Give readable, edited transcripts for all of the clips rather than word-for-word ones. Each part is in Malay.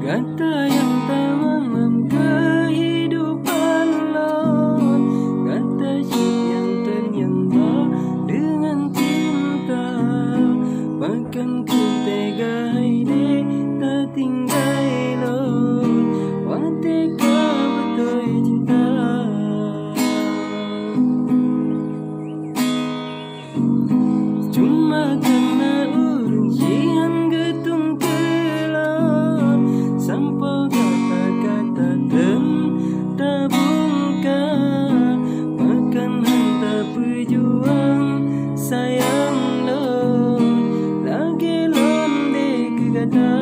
Kata yang dalam kehidupan lo, kata yang ternyata dengan cinta. Bahkan ku tegai deh tak tinggai lo, wateka betul cinta. Cuma karena urung jihan getung kelak, sampai kata-kata dan tabungkan. Makan hantar pejuang sayang lo, lagi londe ke kata.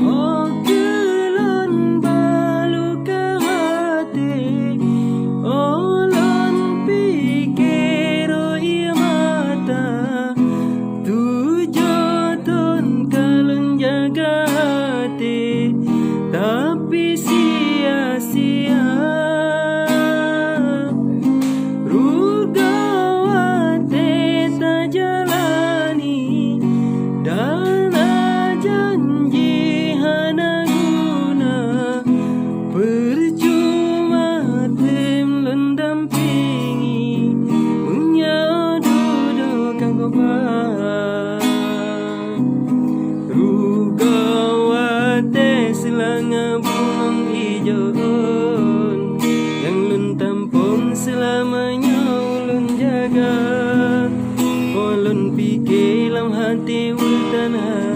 Oh kelon balu ke hati, oh lon pikir oh iya mata. Tujuh tahun kalon jaga hati, tapi sia-sia. Rugawate tak jalani, dana janji hana guna. Percuma tim mendampingi, menyadudukan kobar. Rugawate selanga bunga hijau, yang lun tampung selamanya ulun jaga. Ulun pikir dalam hati ulun tanah.